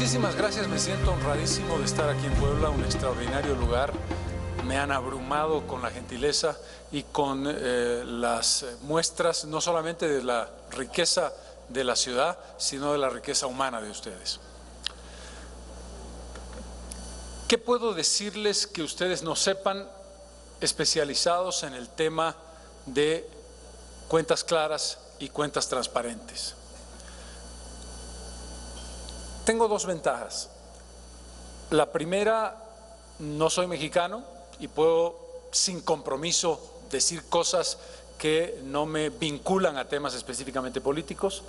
Muchísimas gracias, me siento honradísimo de estar aquí en Puebla, un extraordinario lugar. Me han abrumado con la gentileza y con las muestras, no solamente de la riqueza de la ciudad, sino de la riqueza humana de ustedes. ¿Qué puedo decirles que ustedes no sepan, especializados en el tema de cuentas claras y cuentas transparentes? Tengo dos ventajas. La primera, no soy mexicano y puedo sin compromiso decir cosas que no me vinculan a temas específicamente políticos.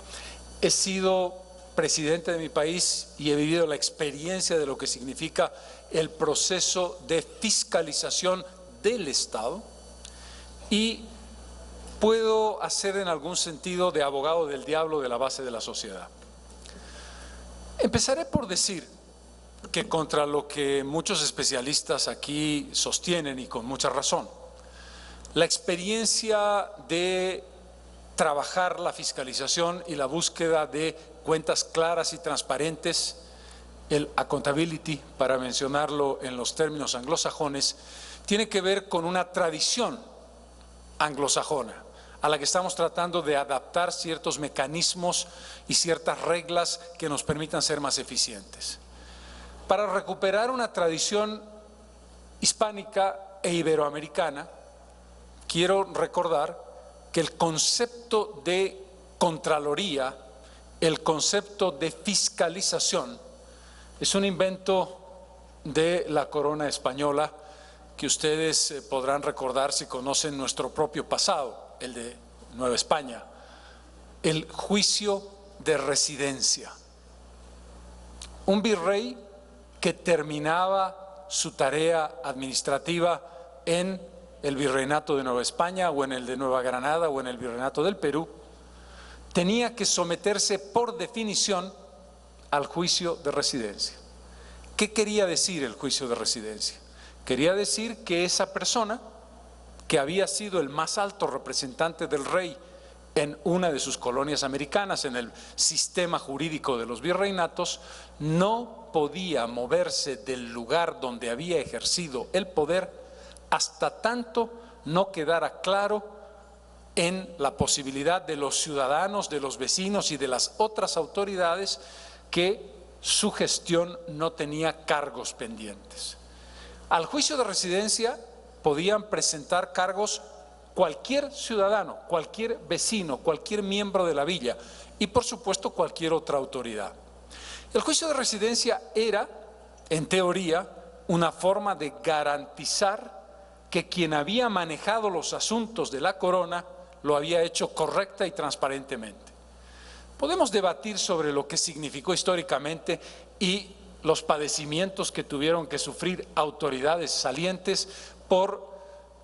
He sido presidente de mi país y he vivido la experiencia de lo que significa el proceso de fiscalización del Estado y puedo hacer en algún sentido de abogado del diablo de la base de la sociedad. Empezaré por decir que contra lo que muchos especialistas aquí sostienen y con mucha razón, la experiencia de trabajar la fiscalización y la búsqueda de cuentas claras y transparentes, el accountability, para mencionarlo en los términos anglosajones, tiene que ver con una tradición anglosajona a la que estamos tratando de adaptar ciertos mecanismos y ciertas reglas que nos permitan ser más eficientes. Para recuperar una tradición hispánica e iberoamericana, quiero recordar que el concepto de Contraloría, el concepto de fiscalización, es un invento de la corona española que ustedes podrán recordar si conocen nuestro propio pasado, el de Nueva España, el juicio de residencia. Un virrey que terminaba su tarea administrativa en el virreinato de Nueva España o en el de Nueva Granada o en el virreinato del Perú, tenía que someterse por definición al juicio de residencia. ¿Qué quería decir el juicio de residencia? Quería decir que esa persona, que había sido el más alto representante del rey en una de sus colonias americanas, en el sistema jurídico de los virreinatos, no podía moverse del lugar donde había ejercido el poder hasta tanto no quedara claro en la posibilidad de los ciudadanos, de los vecinos y de las otras autoridades que su gestión no tenía cargos pendientes. Al juicio de residencia podían presentar cargos cualquier ciudadano, cualquier vecino, cualquier miembro de la villa y por supuesto cualquier otra autoridad. El juicio de residencia era, en teoría, una forma de garantizar que quien había manejado los asuntos de la corona lo había hecho correcta y transparentemente. Podemos debatir sobre lo que significó históricamente y los padecimientos que tuvieron que sufrir autoridades salientes por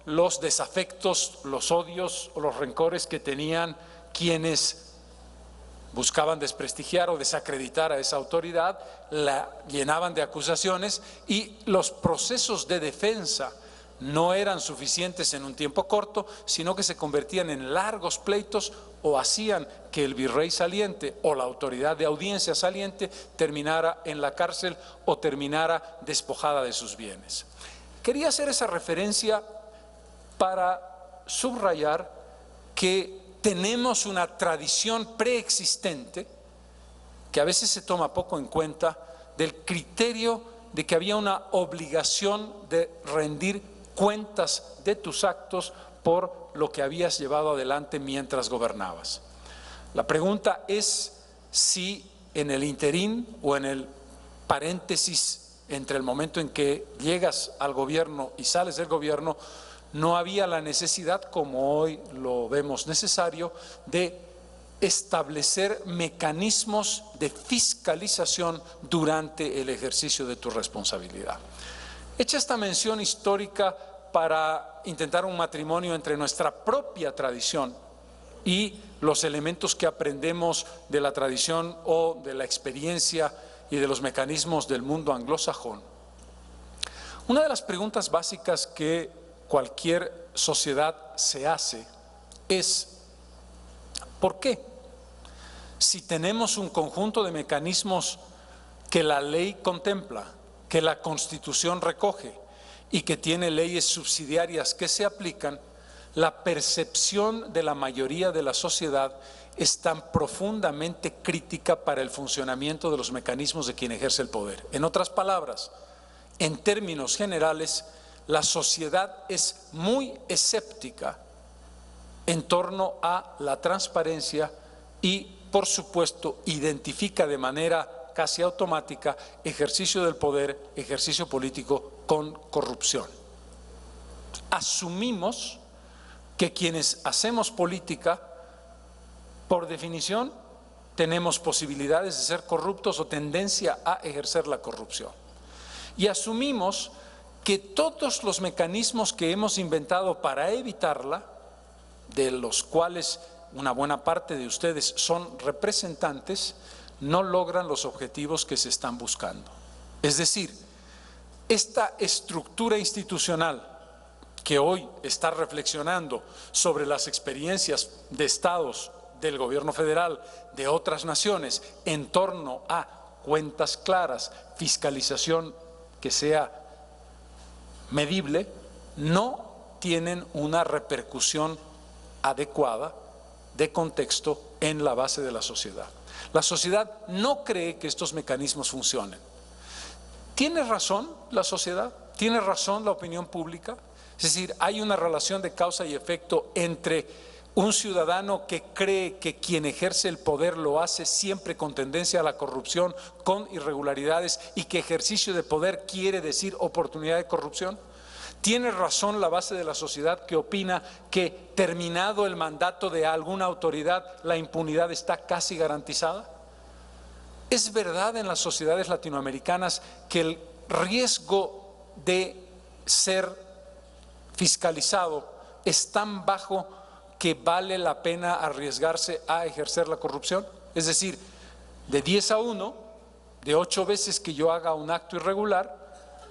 los desafectos, los odios o los rencores que tenían quienes buscaban desprestigiar o desacreditar a esa autoridad, la llenaban de acusaciones y los procesos de defensa no eran suficientes en un tiempo corto, sino que se convertían en largos pleitos o hacían que el virrey saliente o la autoridad de audiencia saliente terminara en la cárcel o terminara despojada de sus bienes. Quería hacer esa referencia para subrayar que tenemos una tradición preexistente que a veces se toma poco en cuenta del criterio de que había una obligación de rendir cuentas de tus actos por lo que habías llevado adelante mientras gobernabas. La pregunta es si en el interín o en el paréntesis entre el momento en que llegas al gobierno y sales del gobierno, no había la necesidad, como hoy lo vemos necesario, de establecer mecanismos de fiscalización durante el ejercicio de tu responsabilidad. Hecha esta mención histórica para intentar un matrimonio entre nuestra propia tradición y los elementos que aprendemos de la tradición o de la experiencia y de los mecanismos del mundo anglosajón, una de las preguntas básicas que cualquier sociedad se hace es ¿por qué? Si tenemos un conjunto de mecanismos que la ley contempla, que la Constitución recoge y que tiene leyes subsidiarias que se aplican, la percepción de la mayoría de la sociedad es tan profundamente crítica para el funcionamiento de los mecanismos de quien ejerce el poder. En otras palabras, en términos generales, la sociedad es muy escéptica en torno a la transparencia y, por supuesto, identifica de manera casi automática ejercicio del poder, ejercicio político con corrupción. Asumimos que quienes hacemos política, por definición, tenemos posibilidades de ser corruptos o tendencia a ejercer la corrupción. Y asumimos que todos los mecanismos que hemos inventado para evitarla, de los cuales una buena parte de ustedes son representantes, no logran los objetivos que se están buscando. Es decir, esta estructura institucional que hoy está reflexionando sobre las experiencias de estados, del gobierno federal, de otras naciones, en torno a cuentas claras, fiscalización que sea medible, no tienen una repercusión adecuada de contexto en la base de la sociedad. La sociedad no cree que estos mecanismos funcionen. ¿Tiene razón la sociedad? ¿Tiene razón la opinión pública? Es decir, hay una relación de causa y efecto entre un ciudadano que cree que quien ejerce el poder lo hace siempre con tendencia a la corrupción, con irregularidades, y que ejercicio de poder quiere decir oportunidad de corrupción. ¿Tiene razón la base de la sociedad que opina que terminado el mandato de alguna autoridad la impunidad está casi garantizada? ¿Es verdad en las sociedades latinoamericanas que el riesgo de ser fiscalizado es tan bajo que vale la pena arriesgarse a ejercer la corrupción? Es decir, de 10 a 1, de 8 veces que yo haga un acto irregular,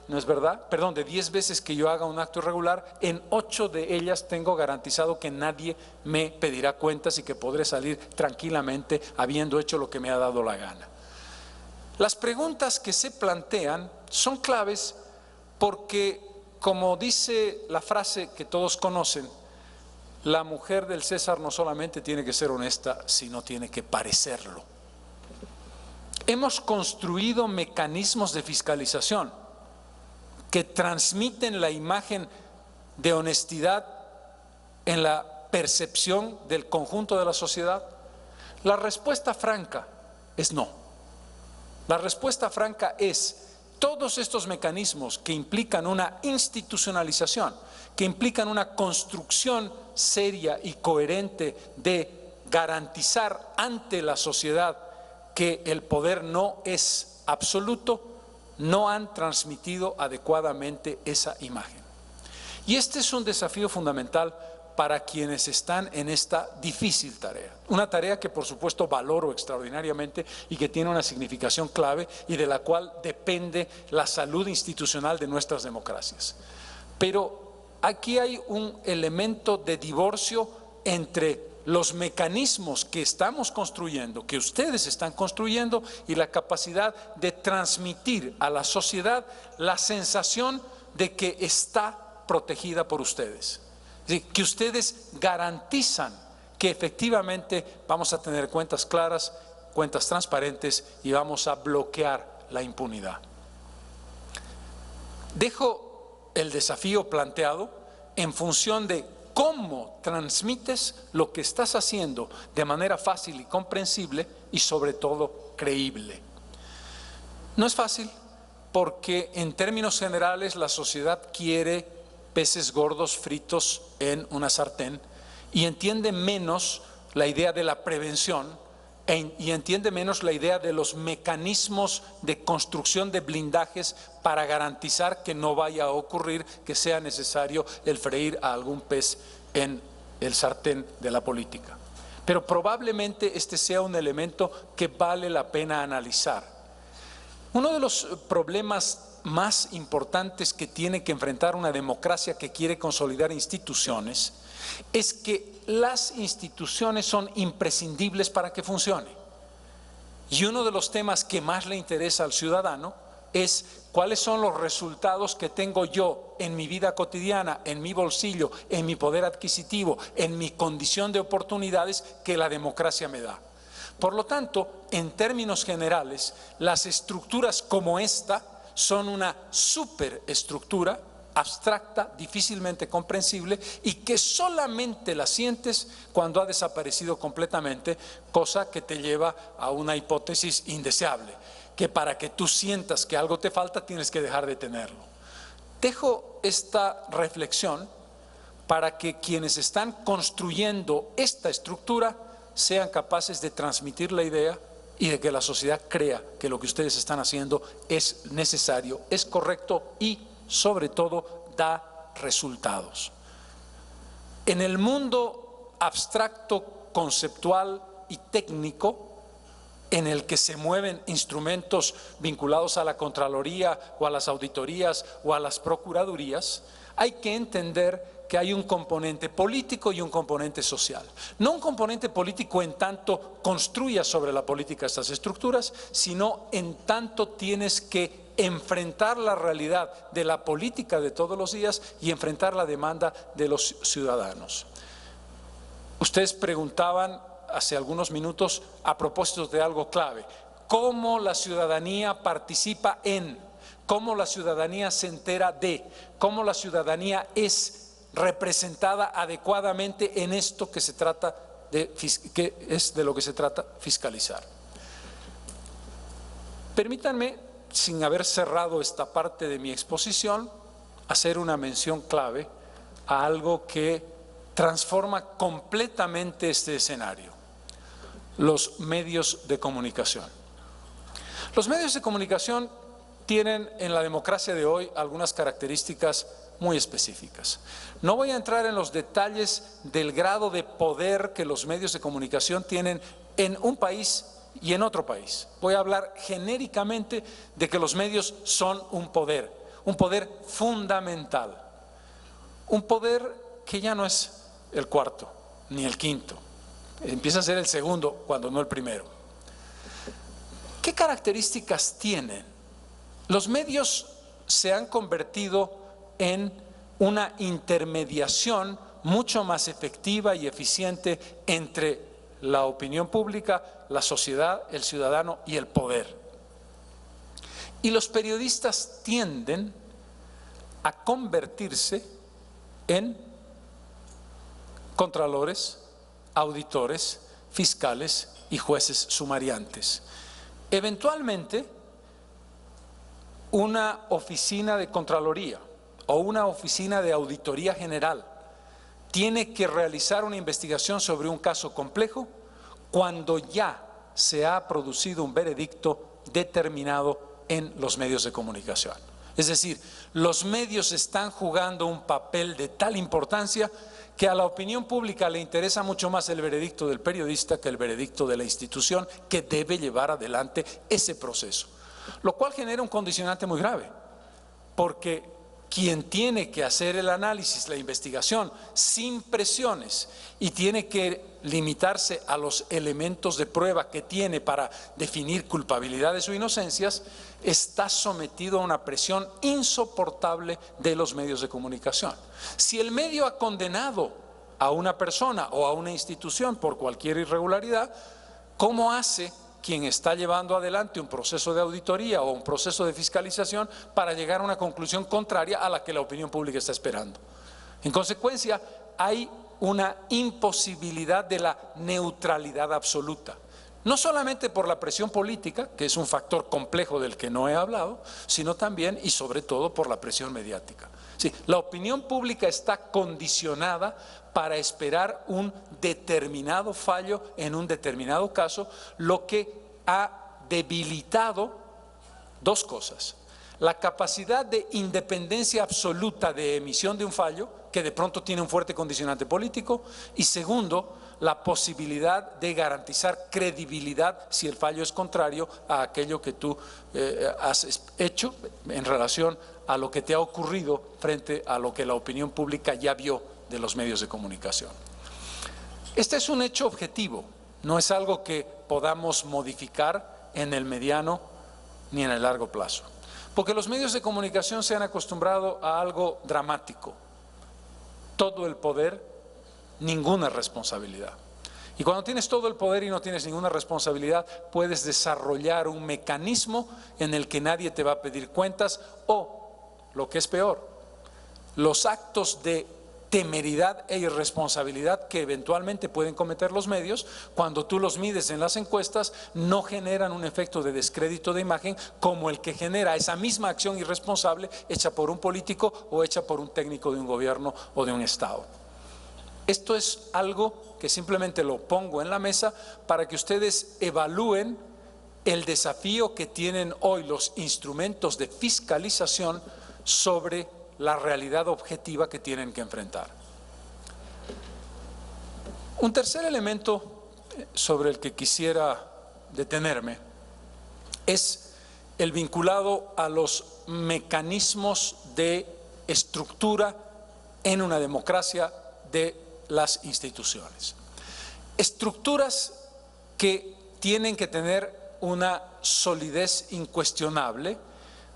¿no es verdad? Perdón, de 10 veces que yo haga un acto irregular, en 8 de ellas tengo garantizado que nadie me pedirá cuentas y que podré salir tranquilamente habiendo hecho lo que me ha dado la gana. Las preguntas que se plantean son claves porque, como dice la frase que todos conocen, la mujer del César no solamente tiene que ser honesta, sino tiene que parecerlo. Hemos construido mecanismos de fiscalización que transmiten la imagen de honestidad en la percepción del conjunto de la sociedad. La respuesta franca es no. La respuesta franca es: todos estos mecanismos que implican una institucionalización, que implican una construcción seria y coherente de garantizar ante la sociedad que el poder no es absoluto, no han transmitido adecuadamente esa imagen. Y este es un desafío fundamental para quienes están en esta difícil tarea. Una tarea que por supuesto valoro extraordinariamente y que tiene una significación clave y de la cual depende la salud institucional de nuestras democracias. Pero aquí hay un elemento de divorcio entre los mecanismos que estamos construyendo, que ustedes están construyendo, y la capacidad de transmitir a la sociedad la sensación de que está protegida por ustedes. Es decir, que ustedes garantizan que efectivamente vamos a tener cuentas claras, cuentas transparentes y vamos a bloquear la impunidad. Dejo el desafío planteado en función de cómo transmites lo que estás haciendo de manera fácil y comprensible y sobre todo creíble. No es fácil porque en términos generales la sociedad quiere peces gordos fritos en una sartén y entiende menos la idea de la prevención y entiende menos la idea de los mecanismos de construcción de blindajes para garantizar que no vaya a ocurrir que sea necesario el freír a algún pez en el sartén de la política. Pero probablemente este sea un elemento que vale la pena analizar. Uno de los problemas más importantes que tiene que enfrentar una democracia que quiere consolidar instituciones es que las instituciones son imprescindibles para que funcione. Y uno de los temas que más le interesa al ciudadano es cuáles son los resultados que tengo yo en mi vida cotidiana, en mi bolsillo, en mi poder adquisitivo, en mi condición de oportunidades que la democracia me da. Por lo tanto, en términos generales, las estructuras como esta son una superestructura abstracta, difícilmente comprensible y que solamente la sientes cuando ha desaparecido completamente, cosa que te lleva a una hipótesis indeseable, que para que tú sientas que algo te falta tienes que dejar de tenerlo. Dejo esta reflexión para que quienes están construyendo esta estructura sean capaces de transmitir la idea y de que la sociedad crea que lo que ustedes están haciendo es necesario, es correcto y sobre todo da resultados. En el mundo abstracto, conceptual y técnico, en el que se mueven instrumentos vinculados a la Contraloría o a las auditorías o a las procuradurías, hay que entender que hay un componente político y un componente social. No un componente político en tanto construyas sobre la política estas estructuras, sino en tanto tienes que enfrentar la realidad de la política de todos los días y enfrentar la demanda de los ciudadanos. Ustedes preguntaban hace algunos minutos a propósito de algo clave: ¿cómo la ciudadanía participa en? ¿Cómo la ciudadanía se entera de? ¿Cómo la ciudadanía es representada adecuadamente en esto que se trata que es de lo que se trata fiscalizar? Permítanme, sin haber cerrado esta parte de mi exposición, hacer una mención clave a algo que transforma completamente este escenario: los medios de comunicación. Los medios de comunicación tienen en la democracia de hoy algunas características muy específicas. No voy a entrar en los detalles del grado de poder que los medios de comunicación tienen en un país y en otro país. Voy a hablar genéricamente de que los medios son un poder fundamental, un poder que ya no es el cuarto ni el quinto, empieza a ser el segundo cuando no el primero. ¿Qué características tienen? Los medios se han convertido en una intermediación mucho más efectiva y eficiente entre la opinión pública, la sociedad, el ciudadano y el poder. Y los periodistas tienden a convertirse en contralores, auditores, fiscales y jueces sumariantes. Eventualmente, una oficina de Contraloría o una oficina de Auditoría General tiene que realizar una investigación sobre un caso complejo cuando ya se ha producido un veredicto determinado en los medios de comunicación. Es decir, los medios están jugando un papel de tal importancia que a la opinión pública le interesa mucho más el veredicto del periodista que el veredicto de la institución que debe llevar adelante ese proceso. Lo cual genera un condicionante muy grave, porque quien tiene que hacer el análisis, la investigación, sin presiones y tiene que limitarse a los elementos de prueba que tiene para definir culpabilidades o inocencias, está sometido a una presión insoportable de los medios de comunicación. Si el medio ha condenado a una persona o a una institución por cualquier irregularidad, ¿cómo hace quien está llevando adelante un proceso de auditoría o un proceso de fiscalización para llegar a una conclusión contraria a la que la opinión pública está esperando? En consecuencia, hay una imposibilidad de la neutralidad absoluta. No solamente por la presión política, que es un factor complejo del que no he hablado, sino también y sobre todo por la presión mediática. Sí, la opinión pública está condicionada para esperar un determinado fallo en un determinado caso, lo que ha debilitado dos cosas: la capacidad de independencia absoluta de emisión de un fallo, que de pronto tiene un fuerte condicionante político, y segundo, la posibilidad de garantizar credibilidad si el fallo es contrario a aquello que tú has hecho en relación a lo que te ha ocurrido frente a lo que la opinión pública ya vio de los medios de comunicación. Este es un hecho objetivo, no es algo que podamos modificar en el mediano ni en el largo plazo. Porque los medios de comunicación se han acostumbrado a algo dramático: todo el poder, ninguna responsabilidad. Y cuando tienes todo el poder y no tienes ninguna responsabilidad, puedes desarrollar un mecanismo en el que nadie te va a pedir cuentas, o, lo que es peor, los actos de temeridad e irresponsabilidad que eventualmente pueden cometer los medios, cuando tú los mides en las encuestas, no generan un efecto de descrédito de imagen como el que genera esa misma acción irresponsable hecha por un político o hecha por un técnico de un gobierno o de un Estado. Esto es algo que simplemente lo pongo en la mesa para que ustedes evalúen el desafío que tienen hoy los instrumentos de fiscalización sobre la realidad objetiva que tienen que enfrentar. Un tercer elemento sobre el que quisiera detenerme es el vinculado a los mecanismos de estructura en una democracia de las instituciones. Estructuras que tienen que tener una solidez incuestionable,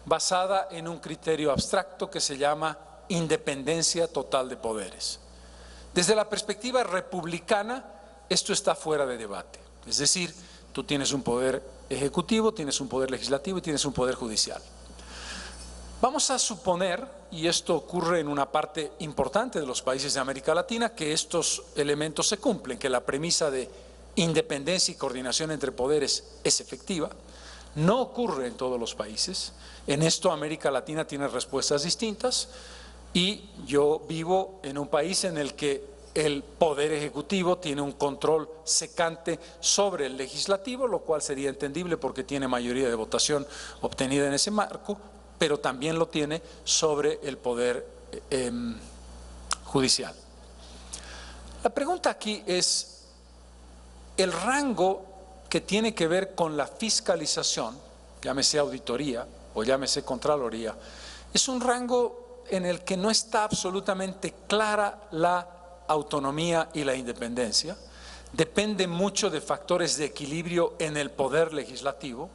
basada en un criterio abstracto que se llama independencia total de poderes. Desde la perspectiva republicana, esto está fuera de debate. Es decir, tú tienes un poder ejecutivo, tienes un poder legislativo y tienes un poder judicial. Vamos a suponer, y esto ocurre en una parte importante de los países de América Latina, que estos elementos se cumplen, que la premisa de independencia y coordinación entre poderes es efectiva. No ocurre en todos los países. En esto América Latina tiene respuestas distintas, y yo vivo en un país en el que el poder ejecutivo tiene un control secante sobre el legislativo, lo cual sería entendible porque tiene mayoría de votación obtenida en ese marco, pero también lo tiene sobre el poder judicial. La pregunta aquí es: el rango que tiene que ver con la fiscalización, llámese auditoría o llámese contraloría, es un rango en el que no está absolutamente clara la autonomía y la independencia. Depende mucho de factores de equilibrio en el poder legislativo,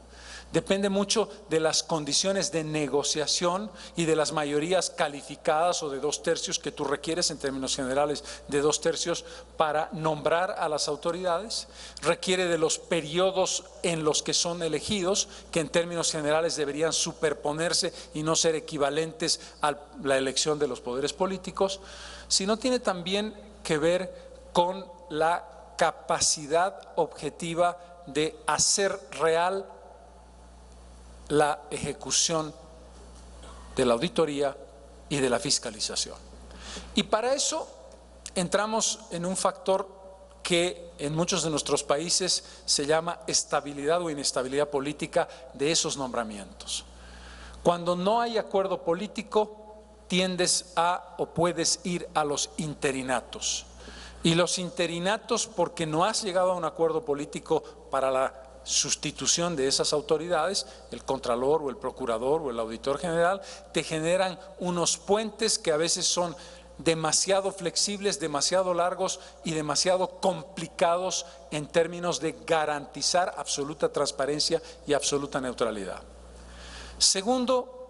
depende mucho de las condiciones de negociación y de las mayorías calificadas o de 2/3 que tú requieres, en términos generales de 2/3, para nombrar a las autoridades. Requiere de los periodos en los que son elegidos, que en términos generales deberían superponerse y no ser equivalentes a la elección de los poderes políticos, sino tiene también que ver con la capacidad objetiva de hacer real la ejecución de la auditoría y de la fiscalización. Y para eso entramos en un factor que en muchos de nuestros países se llama estabilidad o inestabilidad política de esos nombramientos. Cuando no hay acuerdo político, tiendes a o puedes ir a los interinatos. Y los interinatos, porque no has llegado a un acuerdo político para la sustitución de esas autoridades, el contralor o el procurador o el auditor general, te generan unos puentes que a veces son demasiado flexibles, demasiado largos y demasiado complicados en términos de garantizar absoluta transparencia y absoluta neutralidad. Segundo,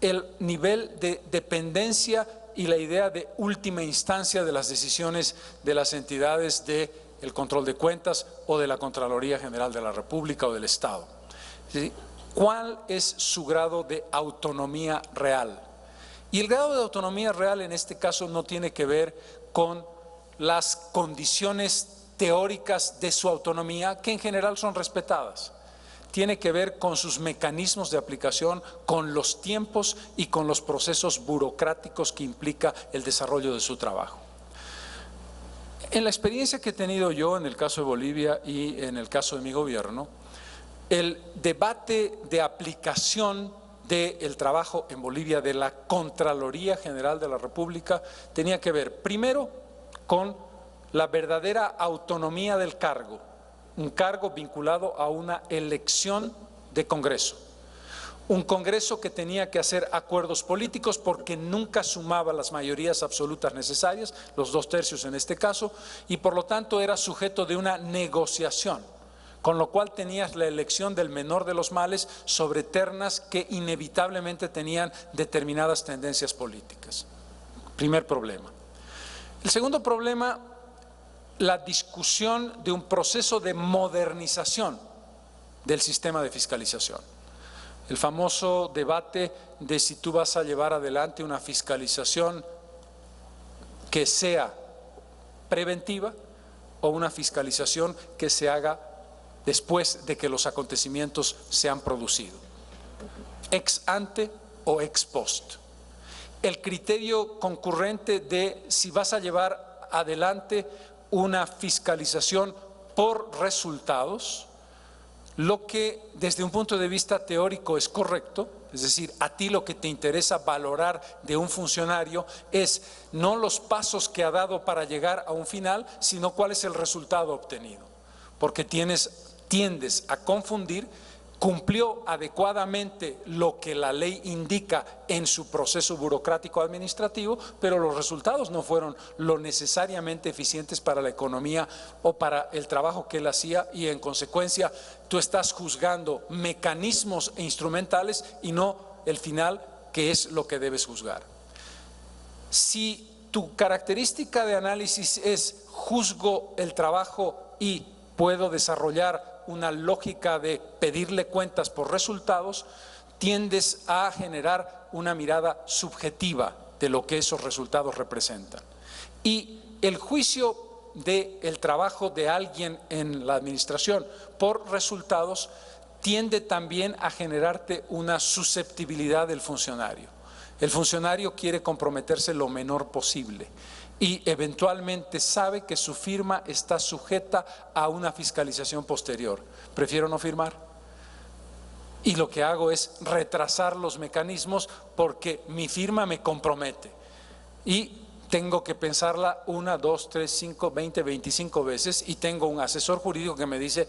el nivel de dependencia y la idea de última instancia de las decisiones de las entidades de el control de cuentas o de la Contraloría General de la República o del Estado. ¿Sí? ¿Cuál es su grado de autonomía real? Y el grado de autonomía real en este caso no tiene que ver con las condiciones teóricas de su autonomía, que en general son respetadas. Tiene que ver con sus mecanismos de aplicación, con los tiempos y con los procesos burocráticos que implica el desarrollo de su trabajo. En la experiencia que he tenido yo en el caso de Bolivia y en el caso de mi gobierno, el debate de aplicación del trabajo en Bolivia de la Contraloría General de la República tenía que ver primero con la verdadera autonomía del cargo, un cargo vinculado a una elección de Congreso. Un Congreso que tenía que hacer acuerdos políticos porque nunca sumaba las mayorías absolutas necesarias, los 2/3 en este caso, y por lo tanto era sujeto de una negociación con lo cual tenías la elección del menor de los males sobre ternas que inevitablemente tenían determinadas tendencias políticas. Primer problema. El segundo problema, la discusión de un proceso de modernización del sistema de fiscalización. El famoso debate de si tú vas a llevar adelante una fiscalización que sea preventiva o una fiscalización que se haga después de que los acontecimientos se han producido, ex ante o ex post. El criterio concurrente de si vas a llevar adelante una fiscalización por resultados, lo que desde un punto de vista teórico es correcto, es decir, a ti lo que te interesa valorar de un funcionario es no los pasos que ha dado para llegar a un final, sino cuál es el resultado obtenido, porque tiendes a confundir. Cumplió adecuadamente lo que la ley indica en su proceso burocrático administrativo, pero los resultados no fueron lo necesariamente eficientes para la economía o para el trabajo que él hacía, y en consecuencia tú estás juzgando mecanismos e instrumentales y no el final, que es lo que debes juzgar. Si tu característica de análisis es juzgo el trabajo y puedo desarrollar una lógica de pedirle cuentas por resultados, tiendes a generar una mirada subjetiva de lo que esos resultados representan. Y el juicio del trabajo de alguien en la administración por resultados tiende también a generarte una susceptibilidad del funcionario. El funcionario quiere comprometerse lo menor posible y eventualmente sabe que su firma está sujeta a una fiscalización posterior. Prefiero no firmar. Y lo que hago es retrasar los mecanismos porque mi firma me compromete. Y tengo que pensarla 1, 2, 3, 5, 20, 25 veces, y tengo un asesor jurídico que me dice,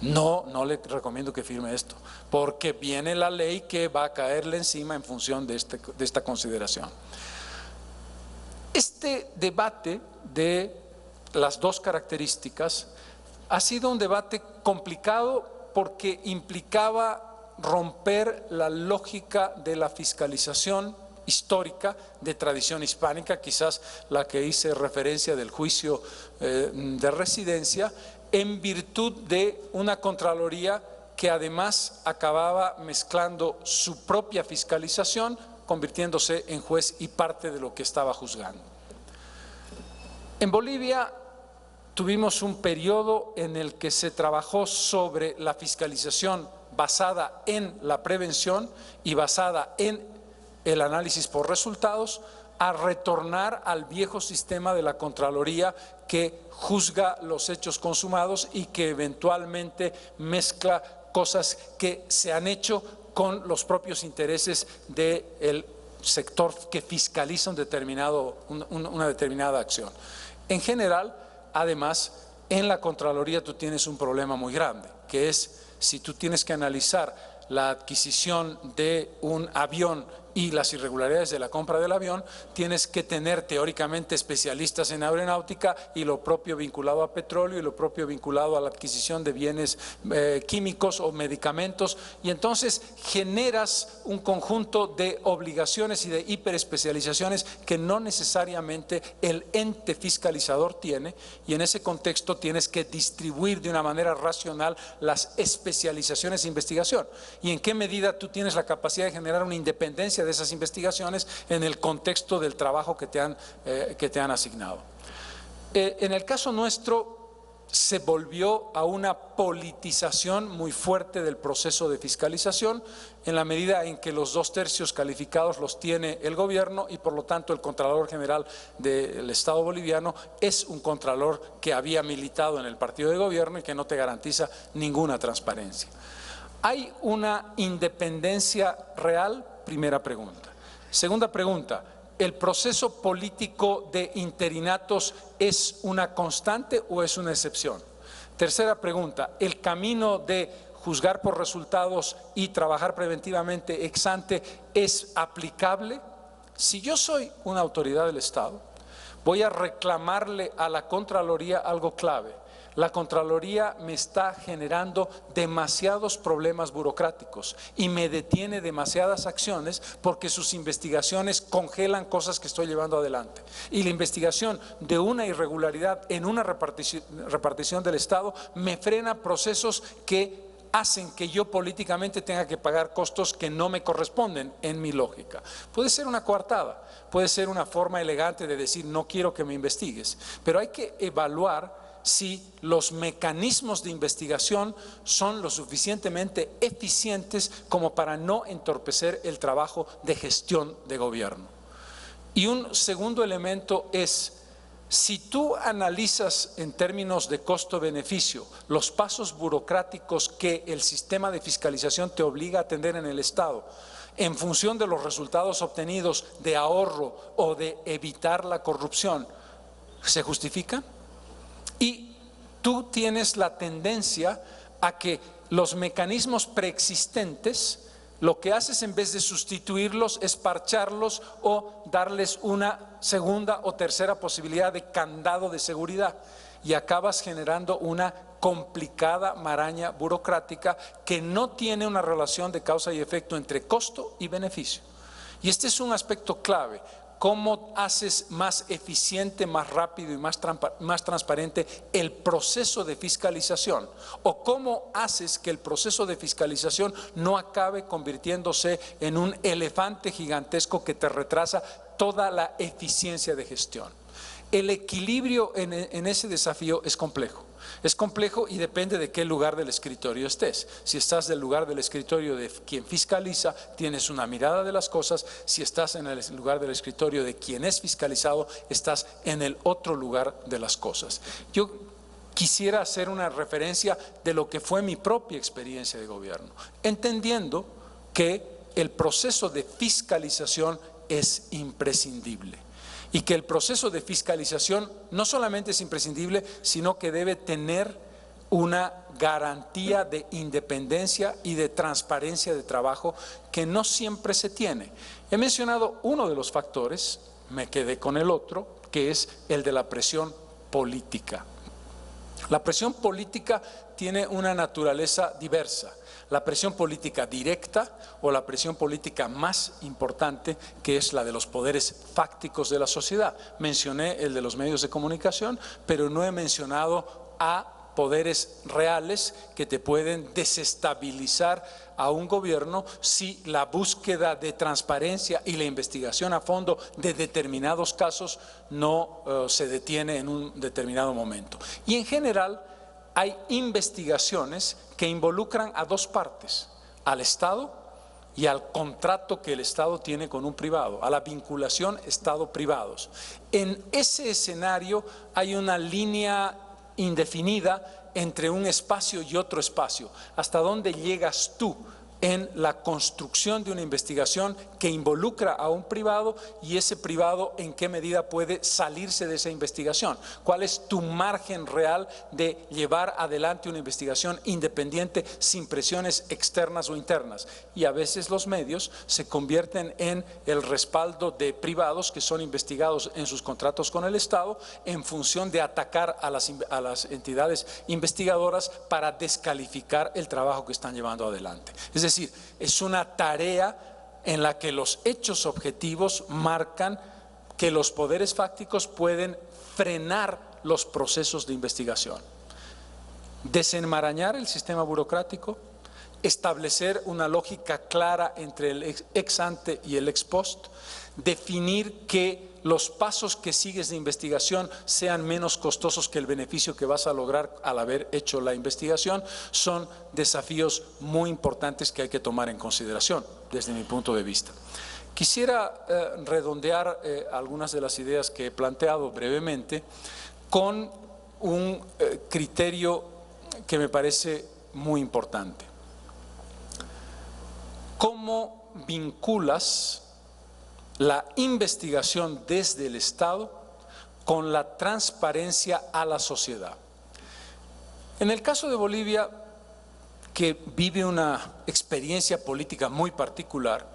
no le recomiendo que firme esto, porque viene la ley que va a caerle encima en función de esta consideración. Este debate de las dos características ha sido un debate complicado porque implicaba romper la lógica de la fiscalización histórica de tradición hispánica, quizás la que hice referencia del juicio de residencia, en virtud de una Contraloría que además acababa mezclando su propia fiscalización, convirtiéndose en juez y parte de lo que estaba juzgando. En Bolivia tuvimos un periodo en el que se trabajó sobre la fiscalización basada en la prevención y basada en el análisis por resultados, a retornar al viejo sistema de la Contraloría que juzga los hechos consumados y que eventualmente mezcla cosas que se han hecho con los propios intereses del sector que fiscaliza una determinada acción. En general, además, en la Contraloría tú tienes un problema muy grande, que es si tú tienes que analizar la adquisición de un avión y las irregularidades de la compra del avión, tienes que tener teóricamente especialistas en aeronáutica y lo propio vinculado a petróleo y lo propio vinculado a la adquisición de bienes químicos o medicamentos, y entonces generas un conjunto de obligaciones y de hiperespecializaciones que no necesariamente el ente fiscalizador tiene, y en ese contexto tienes que distribuir de una manera racional las especializaciones de investigación. ¿Y en qué medida tú tienes la capacidad de generar una independencia de esas investigaciones en el contexto del trabajo que te han asignado? En el caso nuestro se volvió a una politización muy fuerte del proceso de fiscalización, en la medida en que los 2/3 calificados los tiene el gobierno y por lo tanto el Contralor General del Estado boliviano es un contralor que había militado en el partido de gobierno y que no te garantiza ninguna transparencia. ¿Hay una independencia real? Primera pregunta. Segunda pregunta, ¿el proceso político de interinatos es una constante o es una excepción? Tercera pregunta, ¿el camino de juzgar por resultados y trabajar preventivamente ex ante es aplicable? Si yo soy una autoridad del Estado, voy a reclamarle a la Contraloría algo clave. La Contraloría me está generando demasiados problemas burocráticos y me detiene demasiadas acciones porque sus investigaciones congelan cosas que estoy llevando adelante. Y la investigación de una irregularidad en una repartición del Estado me frena procesos que hacen que yo políticamente tenga que pagar costos que no me corresponden en mi lógica. Puede ser una coartada, puede ser una forma elegante de decir no quiero que me investigues, pero hay que evaluar si los mecanismos de investigación son lo suficientemente eficientes como para no entorpecer el trabajo de gestión de gobierno. Y un segundo elemento es, si tú analizas en términos de costo-beneficio los pasos burocráticos que el sistema de fiscalización te obliga a atender en el Estado, en función de los resultados obtenidos de ahorro o de evitar la corrupción, ¿se justifican? Y tú tienes la tendencia a que los mecanismos preexistentes, lo que haces en vez de sustituirlos es parcharlos o darles una segunda o tercera posibilidad de candado de seguridad y acabas generando una complicada maraña burocrática que no tiene una relación de causa y efecto entre costo y beneficio. Y este es un aspecto clave. ¿Cómo haces más eficiente, más rápido y más transparente el proceso de fiscalización? ¿O cómo haces que el proceso de fiscalización no acabe convirtiéndose en un elefante gigantesco que te retrasa toda la eficiencia de gestión? El equilibrio en ese desafío es complejo. Es complejo y depende de qué lugar del escritorio estés. Si estás del lugar del escritorio de quien fiscaliza, tienes una mirada de las cosas. Si estás en el lugar del escritorio de quien es fiscalizado, estás en el otro lugar de las cosas. Yo quisiera hacer una referencia de lo que fue mi propia experiencia de gobierno, entendiendo que el proceso de fiscalización es imprescindible. Y que el proceso de fiscalización no solamente es imprescindible, sino que debe tener una garantía de independencia y de transparencia de trabajo que no siempre se tiene. He mencionado uno de los factores, me quedé con el otro, que es el de la presión política. La presión política tiene una naturaleza diversa. La presión política directa o la presión política más importante, que es la de los poderes fácticos de la sociedad. Mencioné el de los medios de comunicación, pero no he mencionado a poderes reales que te pueden desestabilizar a un gobierno si la búsqueda de transparencia y la investigación a fondo de determinados casos no se detiene en un determinado momento. Y en general hay investigaciones que involucran a dos partes, al Estado y al contrato que el Estado tiene con un privado, a la vinculación Estado-privados. En ese escenario hay una línea indefinida entre un espacio y otro espacio. ¿Hasta dónde llegas tú en la construcción de una investigación que involucra a un privado y ese privado en qué medida puede salirse de esa investigación? ¿Cuál es tu margen real de llevar adelante una investigación independiente sin presiones externas o internas? Y a veces los medios se convierten en el respaldo de privados que son investigados en sus contratos con el Estado en función de atacar a las entidades investigadoras para descalificar el trabajo que están llevando adelante. Es decir, es una tarea en la que los hechos objetivos marcan que los poderes fácticos pueden frenar los procesos de investigación, desenmarañar el sistema burocrático, establecer una lógica clara entre el ex ante y el ex post, definir que los pasos que sigues de investigación sean menos costosos que el beneficio que vas a lograr al haber hecho la investigación, son desafíos muy importantes que hay que tomar en consideración desde mi punto de vista. Quisiera redondear algunas de las ideas que he planteado brevemente con un criterio que me parece muy importante. ¿Cómo vinculas la investigación desde el Estado con la transparencia a la sociedad? En el caso de Bolivia, que vive una experiencia política muy particular,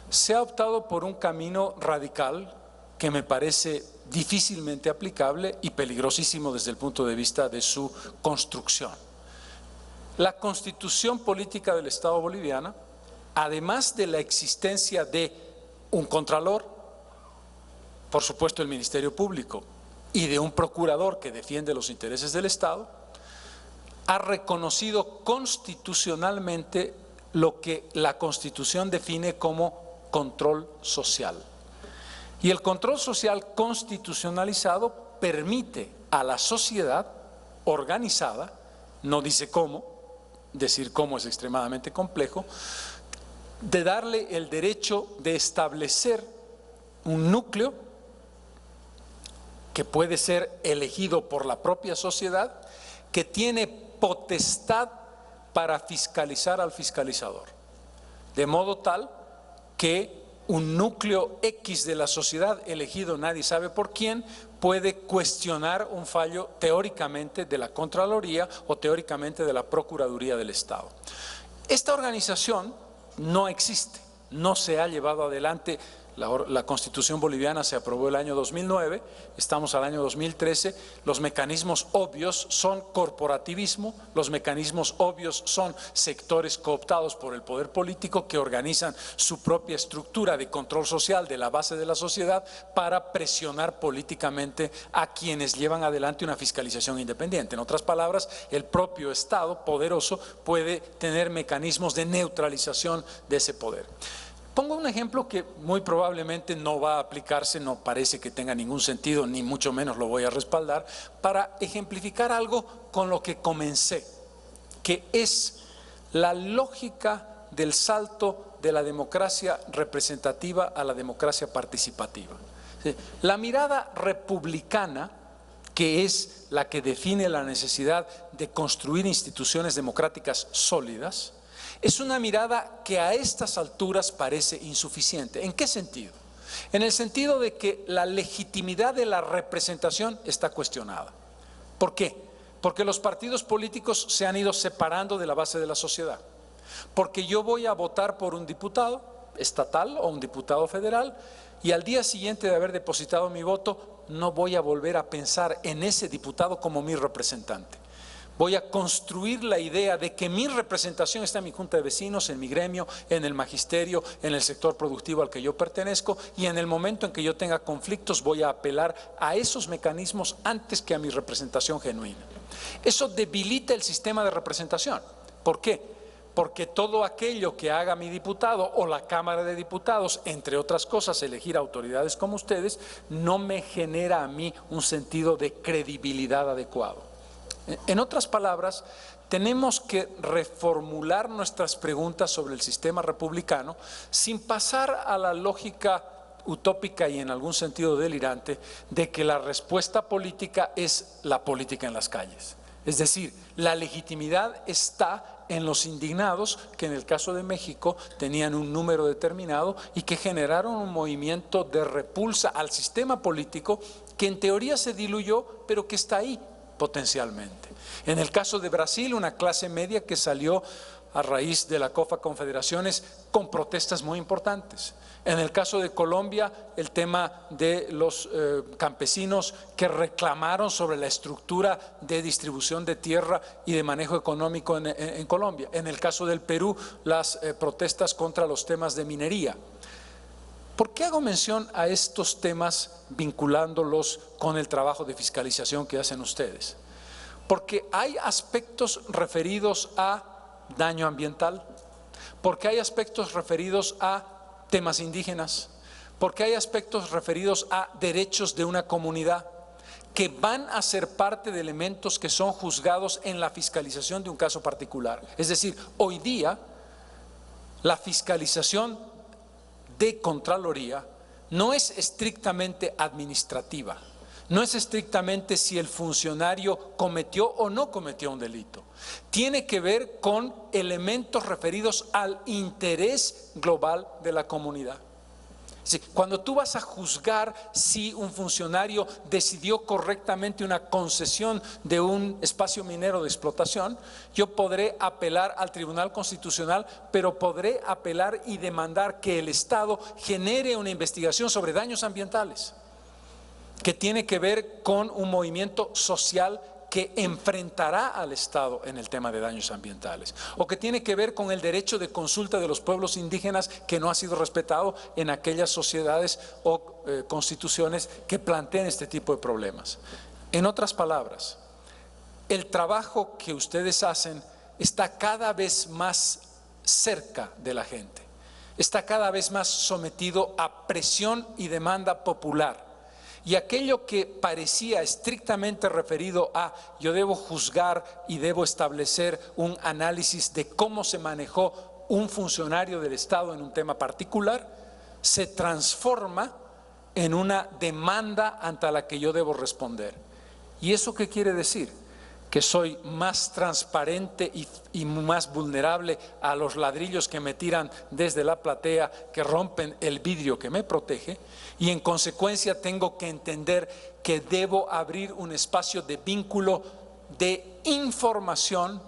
se ha optado por un camino radical que me parece difícilmente aplicable y peligrosísimo desde el punto de vista de su construcción. La Constitución Política del Estado boliviano, además de la existencia de un contralor, por supuesto el Ministerio Público, y de un procurador que defiende los intereses del Estado, ha reconocido constitucionalmente lo que la Constitución define como control social. Y el control social constitucionalizado permite a la sociedad organizada, no dice cómo, decir cómo es extremadamente complejo, de darle el derecho de establecer un núcleo que puede ser elegido por la propia sociedad, que tiene potestad para fiscalizar al fiscalizador, de modo tal que un núcleo X de la sociedad, elegido nadie sabe por quién, puede cuestionar un fallo teóricamente de la Contraloría o teóricamente de la Procuraduría del Estado. Esta organización no existe, no se ha llevado adelante. La Constitución boliviana se aprobó el año 2009, estamos al año 2013, los mecanismos obvios son corporativismo, los mecanismos obvios son sectores cooptados por el poder político que organizan su propia estructura de control social de la base de la sociedad para presionar políticamente a quienes llevan adelante una fiscalización independiente. En otras palabras, el propio Estado poderoso puede tener mecanismos de neutralización de ese poder. Pongo un ejemplo que muy probablemente no va a aplicarse, no parece que tenga ningún sentido, ni mucho menos lo voy a respaldar, para ejemplificar algo con lo que comencé, que es la lógica del salto de la democracia representativa a la democracia participativa. La mirada republicana, que es la que define la necesidad de construir instituciones democráticas sólidas, es una mirada que a estas alturas parece insuficiente. ¿En qué sentido? En el sentido de que la legitimidad de la representación está cuestionada. ¿Por qué? Porque los partidos políticos se han ido separando de la base de la sociedad. Porque yo voy a votar por un diputado estatal o un diputado federal y al día siguiente de haber depositado mi voto no voy a volver a pensar en ese diputado como mi representante. Voy a construir la idea de que mi representación está en mi junta de vecinos, en mi gremio, en el magisterio, en el sector productivo al que yo pertenezco, y en el momento en que yo tenga conflictos voy a apelar a esos mecanismos antes que a mi representación genuina. Eso debilita el sistema de representación. ¿Por qué? Porque todo aquello que haga mi diputado o la Cámara de Diputados, entre otras cosas, elegir autoridades como ustedes, no me genera a mí un sentido de credibilidad adecuado. En otras palabras, tenemos que reformular nuestras preguntas sobre el sistema republicano sin pasar a la lógica utópica y en algún sentido delirante de que la respuesta política es la política en las calles. Es decir, la legitimidad está en los indignados que en el caso de México tenían un número determinado y que generaron un movimiento de repulsa al sistema político que en teoría se diluyó, pero que está ahí potencialmente. En el caso de Brasil, una clase media que salió a raíz de la COFA Confederaciones con protestas muy importantes. En el caso de Colombia, el tema de los campesinos que reclamaron sobre la estructura de distribución de tierra y de manejo económico en Colombia. En el caso del Perú, las protestas contra los temas de minería. ¿Por qué hago mención a estos temas vinculándolos con el trabajo de fiscalización que hacen ustedes? Porque hay aspectos referidos a daño ambiental, porque hay aspectos referidos a temas indígenas, porque hay aspectos referidos a derechos de una comunidad que van a ser parte de elementos que son juzgados en la fiscalización de un caso particular. Es decir, hoy día la fiscalización de Contraloría no es estrictamente administrativa, no es estrictamente si el funcionario cometió o no cometió un delito. Tiene que ver con elementos referidos al interés global de la comunidad. Sí, cuando tú vas a juzgar si un funcionario decidió correctamente una concesión de un espacio minero de explotación, yo podré apelar al Tribunal Constitucional, pero podré apelar y demandar que el Estado genere una investigación sobre daños ambientales. que tiene que ver con un movimiento social que enfrentará al Estado en el tema de daños ambientales, o que tiene que ver con el derecho de consulta de los pueblos indígenas que no ha sido respetado en aquellas sociedades o constituciones que plantean este tipo de problemas. En otras palabras, el trabajo que ustedes hacen está cada vez más cerca de la gente, está cada vez más sometido a presión y demanda popular. Y aquello que parecía estrictamente referido a yo debo juzgar y debo establecer un análisis de cómo se manejó un funcionario del Estado en un tema particular, se transforma en una demanda ante la que yo debo responder. ¿Y eso qué quiere decir? Que soy más transparente y más vulnerable a los ladrillos que me tiran desde la platea, que rompen el vidrio que me protege, y en consecuencia tengo que entender que debo abrir un espacio de vínculo, de información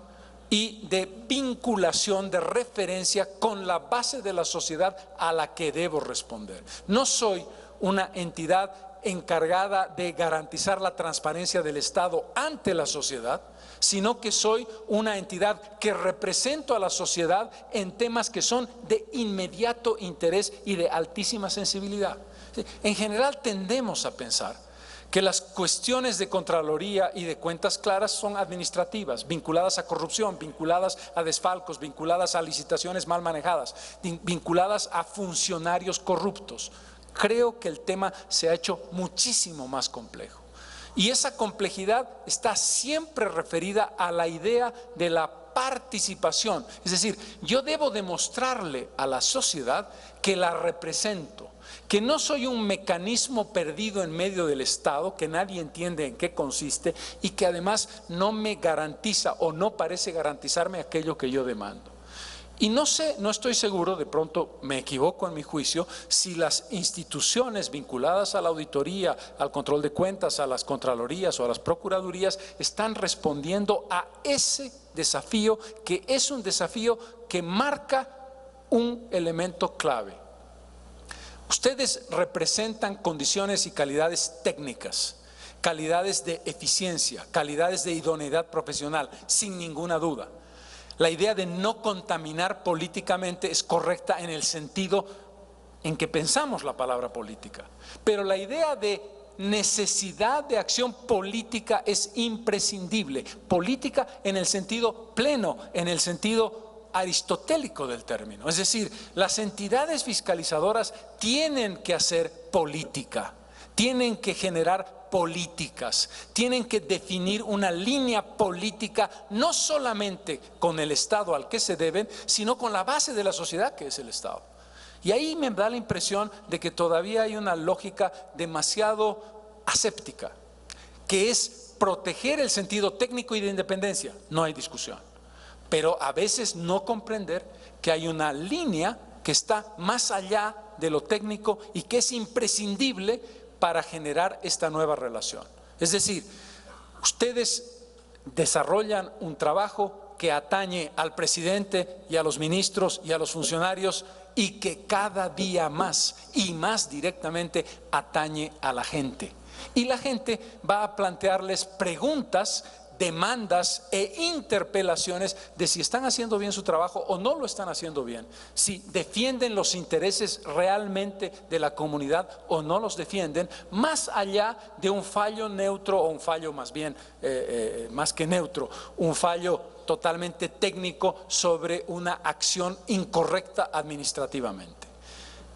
y de vinculación, de referencia con la base de la sociedad a la que debo responder. No soy una entidad encargada de garantizar la transparencia del Estado ante la sociedad, sino que soy una entidad que represento a la sociedad en temas que son de inmediato interés y de altísima sensibilidad. En general tendemos a pensar que las cuestiones de Contraloría y de cuentas claras son administrativas, vinculadas a corrupción, vinculadas a desfalcos, vinculadas a licitaciones mal manejadas, vinculadas a funcionarios corruptos. Creo que el tema se ha hecho muchísimo más complejo. Y esa complejidad está siempre referida a la idea de la participación. Es decir, yo debo demostrarle a la sociedad que la represento, que no soy un mecanismo perdido en medio del Estado, que nadie entiende en qué consiste y que además no me garantiza o no parece garantizarme aquello que yo demando. Y no sé, no estoy seguro, de pronto me equivoco en mi juicio, si las instituciones vinculadas a la auditoría, al control de cuentas, a las contralorías o a las procuradurías están respondiendo a ese desafío, que es un desafío que marca un elemento clave. Ustedes representan condiciones y calidades técnicas, calidades de eficiencia, calidades de idoneidad profesional, sin ninguna duda. La idea de no contaminar políticamente es correcta en el sentido en que pensamos la palabra política, pero la idea de necesidad de acción política es imprescindible, política en el sentido pleno, en el sentido aristotélico del término. Es decir, las entidades fiscalizadoras tienen que hacer política, tienen que generar políticas, tienen que definir una línea política no solamente con el Estado al que se deben, sino con la base de la sociedad que es el Estado. Y ahí me da la impresión de que todavía hay una lógica demasiado aséptica, que es proteger el sentido técnico y de independencia, no hay discusión, pero a veces no comprender que hay una línea que está más allá de lo técnico y que es imprescindible para generar esta nueva relación. Es decir, ustedes desarrollan un trabajo que atañe al presidente y a los ministros y a los funcionarios y que cada día más y más directamente atañe a la gente. Y la gente va a plantearles preguntas, demandas e interpelaciones de si están haciendo bien su trabajo o no lo están haciendo bien, si defienden los intereses realmente de la comunidad o no los defienden, más allá de un fallo neutro o un fallo más bien, más que neutro, un fallo totalmente técnico sobre una acción incorrecta administrativamente.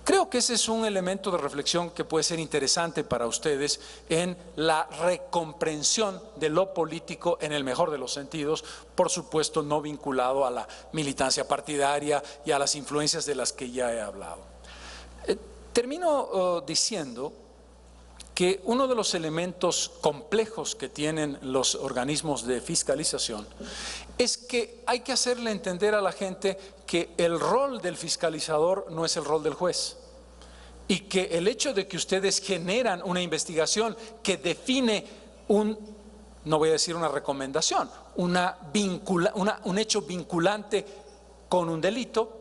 Creo que ese es un elemento de reflexión que puede ser interesante para ustedes en la recomprensión de lo político en el mejor de los sentidos, por supuesto no vinculado a la militancia partidaria y a las influencias de las que ya he hablado. Termino diciendo que uno de los elementos complejos que tienen los organismos de fiscalización es que hay que hacerle entender a la gente que el rol del fiscalizador no es el rol del juez y que el hecho de que ustedes generan una investigación que define no voy a decir una recomendación, un hecho vinculante con un delito,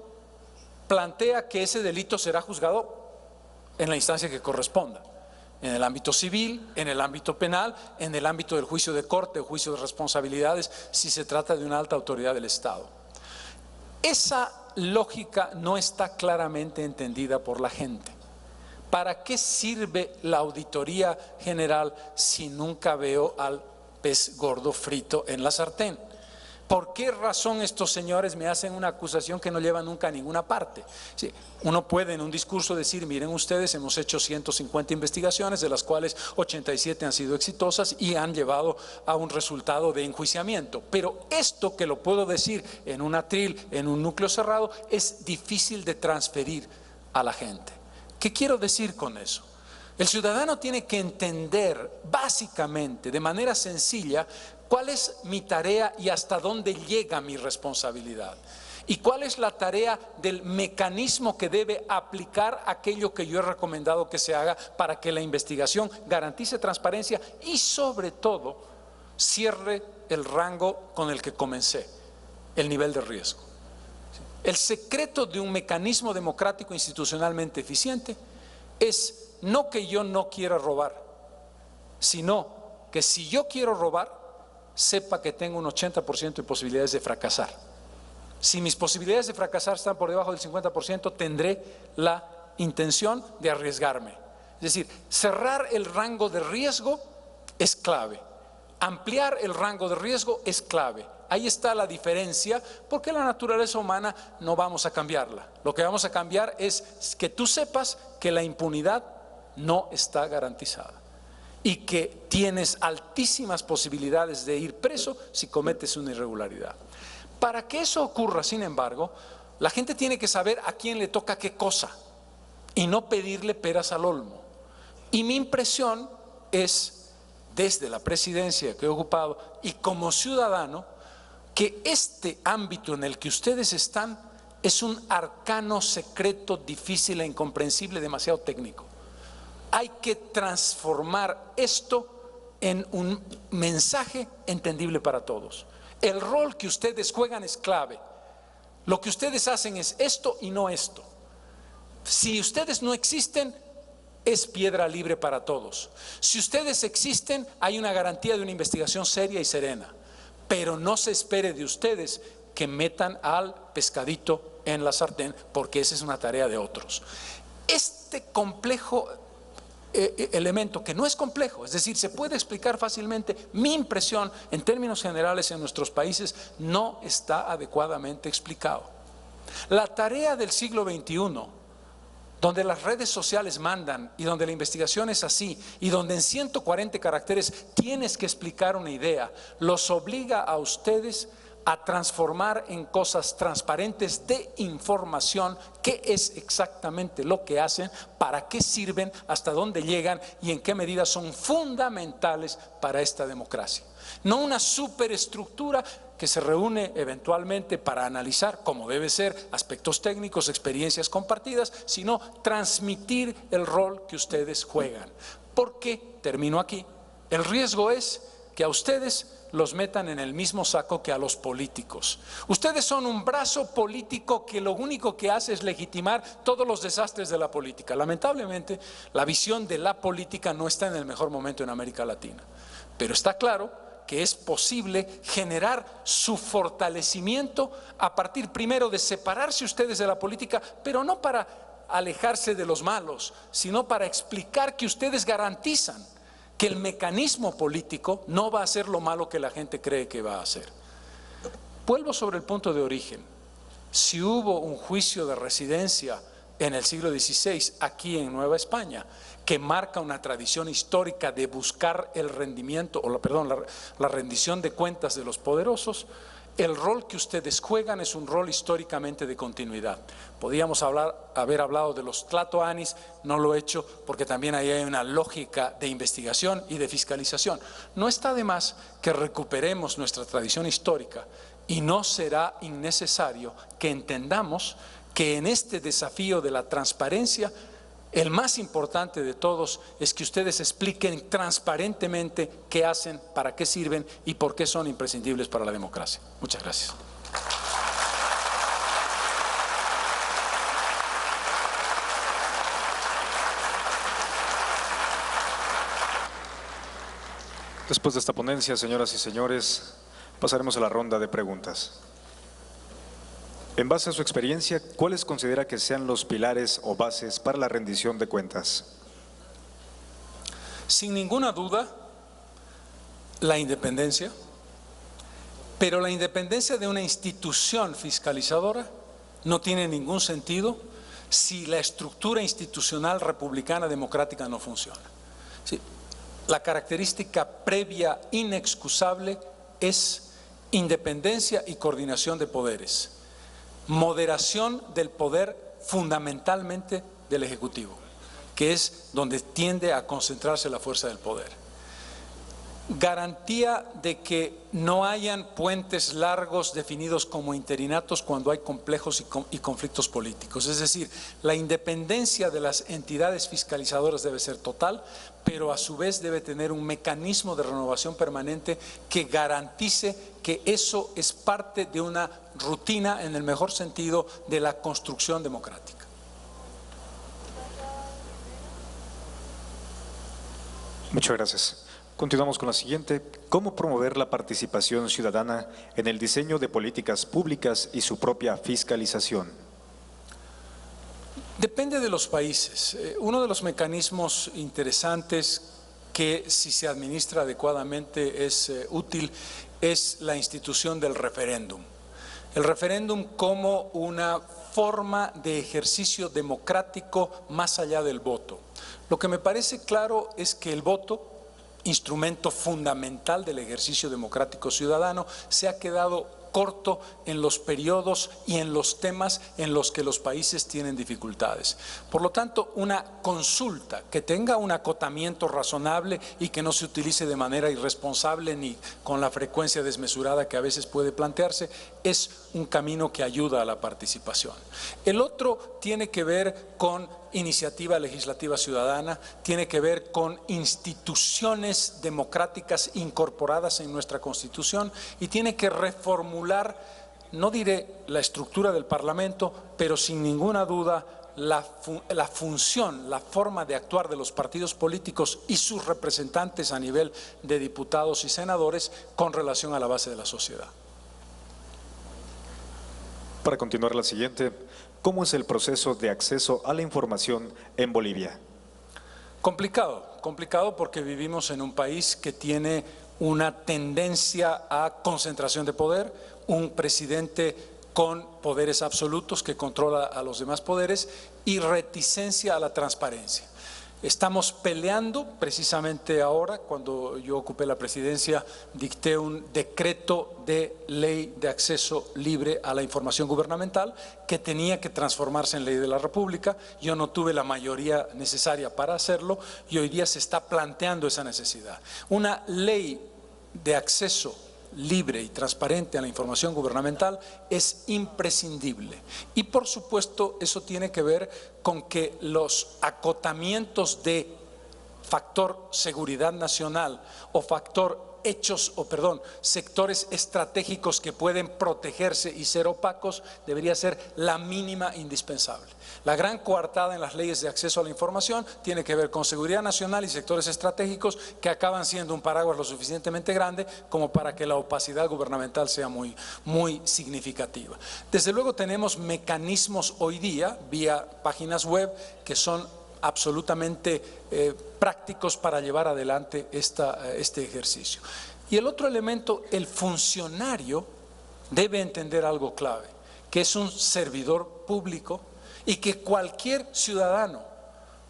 plantea que ese delito será juzgado en la instancia que corresponda. en el ámbito civil, en el ámbito penal, en el ámbito del juicio de corte o juicio de responsabilidades, si se trata de una alta autoridad del Estado. Esa lógica no está claramente entendida por la gente. ¿Para qué sirve la auditoría general si nunca veo al pez gordo frito en la sartén? ¿Por qué razón estos señores me hacen una acusación que no lleva nunca a ninguna parte? Sí, uno puede en un discurso decir, miren ustedes, hemos hecho 150 investigaciones, de las cuales 87 han sido exitosas y han llevado a un resultado de enjuiciamiento. Pero esto, que lo puedo decir en un atril, en un núcleo cerrado, es difícil de transferir a la gente. ¿Qué quiero decir con eso? El ciudadano tiene que entender básicamente, de manera sencilla, cuál es mi tarea y hasta dónde llega mi responsabilidad. Y cuál es la tarea del mecanismo que debe aplicar aquello que yo he recomendado que se haga para que la investigación garantice transparencia y sobre todo cierre el rango con el que comencé, el nivel de riesgo. El secreto de un mecanismo democrático institucionalmente eficiente es no que yo no quiera robar, sino que si yo quiero robar, sepa que tengo un 80% de posibilidades de fracasar. Si mis posibilidades de fracasar están por debajo del 50%, tendré la intención de arriesgarme. Es decir, cerrar el rango de riesgo es clave. Ampliar el rango de riesgo es clave. Ahí está la diferencia, porque la naturaleza humana no vamos a cambiarla. Lo que vamos a cambiar es que tú sepas que la impunidad no está garantizada y que tienes altísimas posibilidades de ir preso si cometes una irregularidad. Para que eso ocurra, sin embargo, la gente tiene que saber a quién le toca qué cosa y no pedirle peras al olmo. Y mi impresión es, desde la presidencia que he ocupado y como ciudadano, que este ámbito en el que ustedes están es un arcano secreto, difícil e incomprensible, demasiado técnico. Hay que transformar esto en un mensaje entendible para todos. El rol que ustedes juegan es clave. Lo que ustedes hacen es esto y no esto. Si ustedes no existen, es piedra libre para todos. Si ustedes existen, hay una garantía de una investigación seria y serena. Pero no se espere de ustedes que metan al pescadito en la sartén, porque esa es una tarea de otros. Este complejo elemento, que no es complejo, es decir, se puede explicar fácilmente, mi impresión en términos generales en nuestros países no está adecuadamente explicado. La tarea del siglo XXI, donde las redes sociales mandan y donde la investigación es así y donde en 140 caracteres tienes que explicar una idea, los obliga a ustedes a transformar en cosas transparentes de información qué es exactamente lo que hacen, para qué sirven, hasta dónde llegan y en qué medida son fundamentales para esta democracia. No una superestructura que se reúne eventualmente para analizar, como debe ser, aspectos técnicos, experiencias compartidas, sino transmitir el rol que ustedes juegan. Porque, termino aquí, el riesgo es que a ustedes los metan en el mismo saco que a los políticos. Ustedes son un brazo político que lo único que hace es legitimar todos los desastres de la política. Lamentablemente, la visión de la política no está en el mejor momento en América Latina. Pero está claro que es posible generar su fortalecimiento a partir primero de separarse ustedes de la política, pero no para alejarse de los malos, sino para explicar que ustedes garantizan que el mecanismo político no va a ser lo malo que la gente cree que va a hacer. Vuelvo sobre el punto de origen. Si hubo un juicio de residencia en el siglo XVI aquí en Nueva España, que marca una tradición histórica de buscar el rendimiento, la rendición de cuentas de los poderosos, el rol que ustedes juegan es un rol históricamente de continuidad. Podríamos haber hablado de los tlatoanis, no lo he hecho porque también ahí hay una lógica de investigación y de fiscalización. No está de más que recuperemos nuestra tradición histórica y no será innecesario que entendamos que en este desafío de la transparencia, el más importante de todos es que ustedes expliquen transparentemente qué hacen, para qué sirven y por qué son imprescindibles para la democracia. Muchas gracias. Después de esta ponencia, señoras y señores, pasaremos a la ronda de preguntas. En base a su experiencia, ¿cuáles considera que sean los pilares o bases para la rendición de cuentas? Sin ninguna duda, la independencia, pero la independencia de una institución fiscalizadora no tiene ningún sentido si la estructura institucional republicana democrática no funciona. Sí. La característica previa inexcusable es independencia y coordinación de poderes, moderación del poder fundamentalmente del Ejecutivo, que es donde tiende a concentrarse la fuerza del poder. Garantía de que no hayan puentes largos definidos como interinatos cuando hay complejos y conflictos políticos. Es decir, la independencia de las entidades fiscalizadoras debe ser total, pero a su vez debe tener un mecanismo de renovación permanente que garantice que eso es parte de una rutina, en el mejor sentido, de la construcción democrática. Muchas gracias. Continuamos con la siguiente. ¿Cómo promover la participación ciudadana en el diseño de políticas públicas y su propia fiscalización? Depende de los países. Uno de los mecanismos interesantes que, si se administra adecuadamente, es útil, es la institución del referéndum. El referéndum como una forma de ejercicio democrático más allá del voto. Lo que me parece claro es que el voto, instrumento fundamental del ejercicio democrático ciudadano, se ha quedado corto en los periodos y en los temas en los que los países tienen dificultades. Por lo tanto, una consulta que tenga un acotamiento razonable y que no se utilice de manera irresponsable ni con la frecuencia desmesurada que a veces puede plantearse, es un camino que ayuda a la participación. El otro tiene que ver con iniciativa legislativa ciudadana, tiene que ver con instituciones democráticas incorporadas en nuestra Constitución y tiene que reformular, no diré la estructura del Parlamento, pero sin ninguna duda la función, la forma de actuar de los partidos políticos y sus representantes a nivel de diputados y senadores con relación a la base de la sociedad. Para continuar, la siguiente. ¿Cómo es el proceso de acceso a la información en Bolivia? Complicado porque vivimos en un país que tiene una tendencia a concentración de poder, un presidente con poderes absolutos que controla a los demás poderes y reticencia a la transparencia. Estamos peleando, precisamente ahora, cuando yo ocupé la presidencia, dicté un decreto de ley de acceso libre a la información gubernamental que tenía que transformarse en ley de la República. Yo no tuve la mayoría necesaria para hacerlo y hoy día se está planteando esa necesidad. Una ley de acceso libre y transparente a la información gubernamental es imprescindible. Y por supuesto eso tiene que ver con que los acotamientos de factor seguridad nacional o factor sectores estratégicos que pueden protegerse y ser opacos debería ser la mínima indispensable. La gran coartada en las leyes de acceso a la información tiene que ver con seguridad nacional y sectores estratégicos que acaban siendo un paraguas lo suficientemente grande como para que la opacidad gubernamental sea muy significativa. Desde luego tenemos mecanismos hoy día vía páginas web que son absolutamente prácticos para llevar adelante este ejercicio. Y el otro elemento, el funcionario debe entender algo clave, que es un servidor público y que cualquier ciudadano,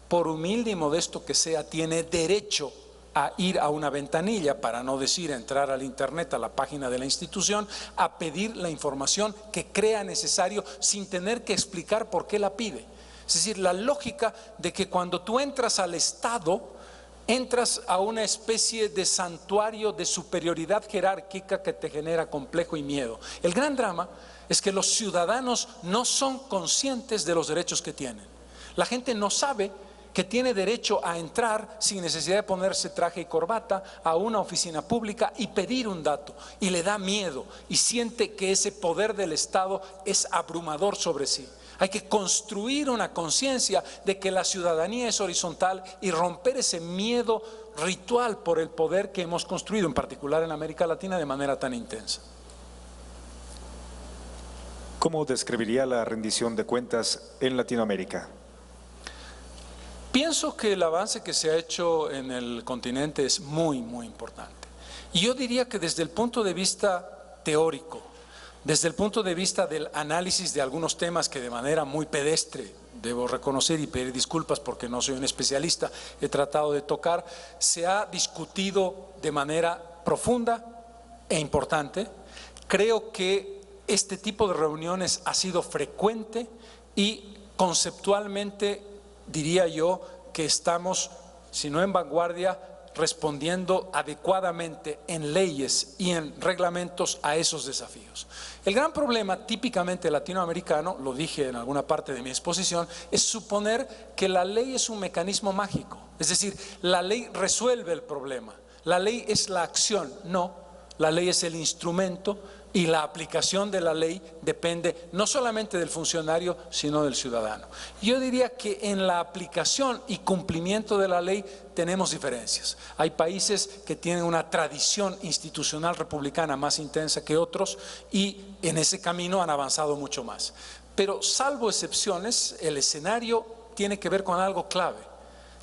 por humilde y modesto que sea, tiene derecho a ir a una ventanilla, para no decir entrar al internet, a la página de la institución, a pedir la información que crea necesario sin tener que explicar por qué la pide. Es decir, la lógica de que cuando tú entras al Estado, entras a una especie de santuario de superioridad jerárquica que te genera complejo y miedo. El gran drama es que los ciudadanos no son conscientes de los derechos que tienen. La gente no sabe que tiene derecho a entrar sin necesidad de ponerse traje y corbata a una oficina pública y pedir un dato, y le da miedo y siente que ese poder del Estado es abrumador sobre sí. Hay que construir una conciencia de que la ciudadanía es horizontal y romper ese miedo ritual por el poder que hemos construido, en particular en América Latina, de manera tan intensa. ¿Cómo describiría la rendición de cuentas en Latinoamérica? Pienso que el avance que se ha hecho en el continente es muy, muy importante. Y yo diría que desde el punto de vista teórico, desde el punto de vista del análisis de algunos temas que de manera muy pedestre, debo reconocer y pedir disculpas porque no soy un especialista, he tratado de tocar, se ha discutido de manera profunda e importante. Creo que este tipo de reuniones ha sido frecuente y conceptualmente diría yo que estamos, si no en vanguardia, respondiendo adecuadamente en leyes y en reglamentos a esos desafíos. El gran problema típicamente latinoamericano, lo dije en alguna parte de mi exposición, es suponer que la ley es un mecanismo mágico, es decir, la ley resuelve el problema, la ley es la acción. No, la ley es el instrumento y la aplicación de la ley depende no solamente del funcionario, sino del ciudadano. Yo diría que en la aplicación y cumplimiento de la ley tenemos diferencias. Hay países que tienen una tradición institucional republicana más intensa que otros y en ese camino han avanzado mucho más. Pero salvo excepciones, el escenario tiene que ver con algo clave.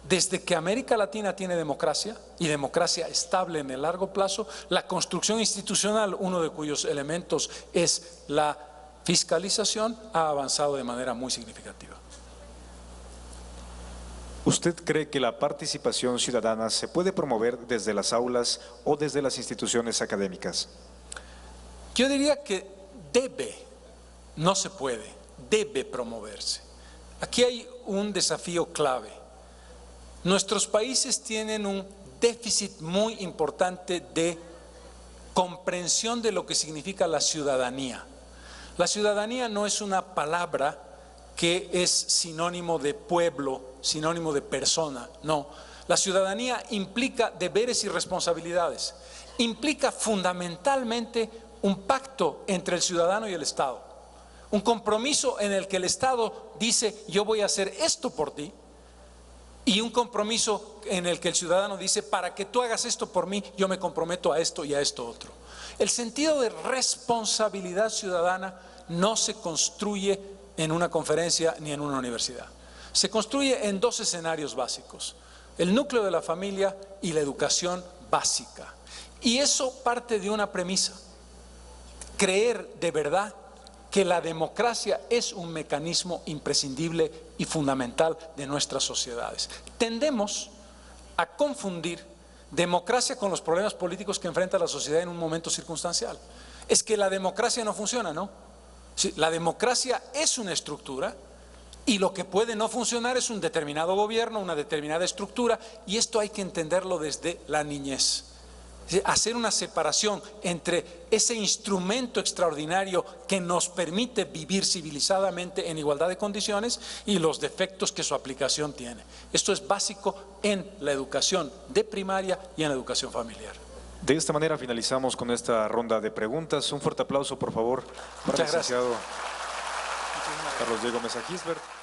Desde que América Latina tiene democracia, y democracia estable en el largo plazo, la construcción institucional, uno de cuyos elementos es la fiscalización, ha avanzado de manera muy significativa. ¿Usted cree que la participación ciudadana se puede promover desde las aulas o desde las instituciones académicas? Yo diría que debe, no se puede, debe promoverse. Aquí hay un desafío clave. Nuestros países tienen un déficit muy importante de comprensión de lo que significa la ciudadanía. La ciudadanía no es una palabra que es sinónimo de pueblo, sinónimo de persona, no. La ciudadanía implica deberes y responsabilidades, implica fundamentalmente un pacto entre el ciudadano y el Estado, un compromiso en el que el Estado dice yo voy a hacer esto por ti, y un compromiso en el que el ciudadano dice, para que tú hagas esto por mí, yo me comprometo a esto y a esto otro. El sentido de responsabilidad ciudadana no se construye en una conferencia ni en una universidad. Se construye en dos escenarios básicos, el núcleo de la familia y la educación básica. Y eso parte de una premisa, creer de verdad que la democracia es un mecanismo imprescindible y fundamental de nuestras sociedades. Tendemos a confundir democracia con los problemas políticos que enfrenta la sociedad en un momento circunstancial. Es que la democracia no funciona, ¿no? Sí, la democracia es una estructura y lo que puede no funcionar es un determinado gobierno, una determinada estructura, y esto hay que entenderlo desde la niñez. Hacer una separación entre ese instrumento extraordinario que nos permite vivir civilizadamente en igualdad de condiciones y los defectos que su aplicación tiene. Esto es básico en la educación de primaria y en la educación familiar. De esta manera finalizamos con esta ronda de preguntas. Un fuerte aplauso, por favor, para el licenciado Carlos Diego Mesa Gisbert.